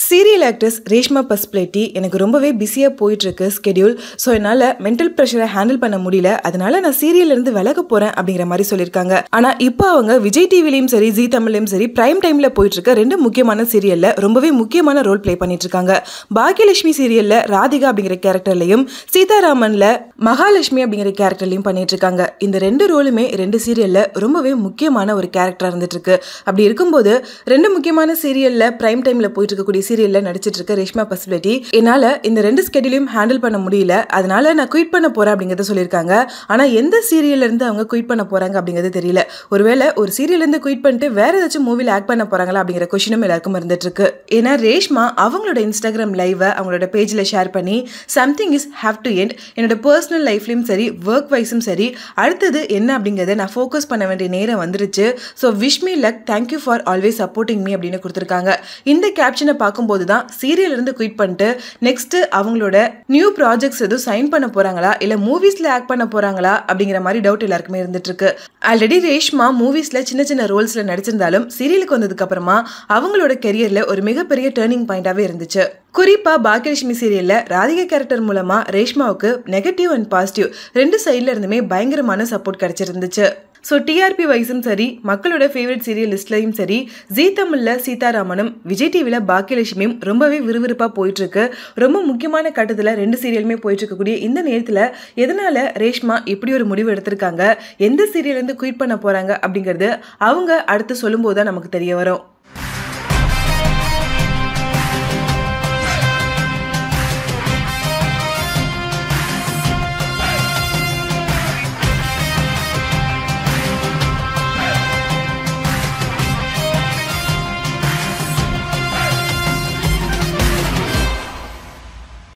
Serial actress Reshma பஸ்பிளேட்டி எனக்கு ரொம்பவே பிஸியாக போயிட்டுருக்கு ஸ்கெடியூல். ஸோ என்னால் மென்டல் ப்ரெஷரை ஹேண்டில் பண்ண முடியல, அதனால நான் சீரியல்லேருந்து விலக போகிறேன் அப்படிங்கிற மாதிரி சொல்லியிருக்காங்க. ஆனால் இப்போ அவங்க விஜய் டிவிலையும் சரி ஜீ தமிழ்லையும் சரி பிரைம் டைமில் போயிட்டுருக்க ரெண்டு முக்கியமான சீரியலில் ரொம்பவே முக்கியமான ரோல் ப்ளே பண்ணிட்டு இருக்காங்க. பாக்யலட்சுமி சீரியலில் ராதிகா அப்படிங்கிற கேரக்டர்லையும் சீதாராமனில் மகாலட்சுமி அப்படிங்கிற கேரக்டர்லையும் பண்ணிட்டு இருக்காங்க. இந்த ரெண்டு ரோலுமே ரெண்டு சீரியலில் ரொம்பவே முக்கியமான ஒரு கேரக்டராக இருந்துட்டு இருக்கு. அப்படி இருக்கும்போது ரெண்டு முக்கியமான சீரியலில் பிரைம் டைமில் போயிட்டு இருக்கக்கூடிய சீரியல்ல நடிச்சிட்டு இருக்க ரேஷ்மா பஸ்பிளேட்டி என்னால இந்த ரெண்டு ஸ்கெடியூலையும் ஹேண்டில் பண்ண முடியல, அதனால நான் குயிட் பண்ண போறேன் அப்படிங்கறத சொல்லியிருக்காங்க. ஆனா எந்த சீரியல்ல இருந்து அவங்க குயிட் பண்ண போறாங்க அப்படிங்கிறது தெரியல. ஒருவேளை ஒரு சீரியல்ல இருந்து குயிட் பண்ணிட்டு வேற ஏதாச்சும் மூவில ஆக்ட் பண்ண போறாங்களா அப்படிங்கிற கொஸ்டினும் எல்லாருக்கும் இருந்துட்டு இருக்கு. ஏன்னா ரேஷ்மா அவங்களோட இன்ஸ்டாகிராம் லைவ அவங்களோட பேஜ்ல ஷேர் பண்ணி something is have to end, என்னோட பர்சனல் லைஃப்லயும் சரி ஒர்க் வைஸும் சரி அடுத்தது என்ன அப்படிங்கறத நான் ஃபோக்கஸ் பண்ண வேண்டிய நேரம் வந்துருச்சு. So wish me luck, thank you for always supporting me அப்படின்னு கொடுத்துருக்காங்க. இந்த கேப்ஷனை பார்க்கும்போது தான் சீரியல் இருந்து குயிட் பண்ணிட்டு நெக்ஸ்ட் அவங்களோட நியூ ப்ராஜெக்ட்ஸ் எதுவும் சைன் பண்ண போறாங்களா இல்ல மூவிஸ்ல ஆக்ட் பண்ண போறாங்களா அப்படிங்கிற மாதிரி டவுட் எல்லாருக்குமே இருந்துட்டு இருக்கு. ஆல்ரெடி ரேஷ்மா மூவிஸ்ல சின்ன சின்ன ரோல்ஸ்ல நடிச்சிருந்தாலும் சீரியலுக்கு வந்ததுக்கு அப்புறமா அவங்களோட கெரியர்ல ஒரு மிகப்பெரிய டேர்னிங் பாயிண்டாவே இருந்துச்சு. குறிப்பா பாக்யலட்சுமி சீரியல்ல ராதிகா கேரக்டர் மூலமா ரேஷ்மாவுக்கு நெகட்டிவ் அண்ட் பாசிட்டிவ் ரெண்டு சைட்ல இருந்துமே பயங்கரமான சப்போர்ட் கிடைச்சிருந்துச்சு. ஸோ டிஆர்பி வைஸும் சரி மக்களோட ஃபேவரட் சீரியல் லிஸ்ட்லையும் சரி ஜீ தமிழில் சீதாராமனும் விஜய் டிவியில் பாக்யலட்சுமியும் ரொம்பவே விறுவிறுப்பாக போயிட்டுருக்கு. ரொம்ப முக்கியமான கட்டத்தில் ரெண்டு சீரியலுமே போயிட்டு இருக்கக்கூடிய இந்த நேரத்தில் எதனால ரேஷ்மா இப்படி ஒரு முடிவு எடுத்திருக்காங்க, எந்த சீரியல்லேருந்து குயிட் பண்ண போகிறாங்க அப்படிங்கிறது அவங்க அடுத்து சொல்லும்போது தான் நமக்கு தெரிய வரும்.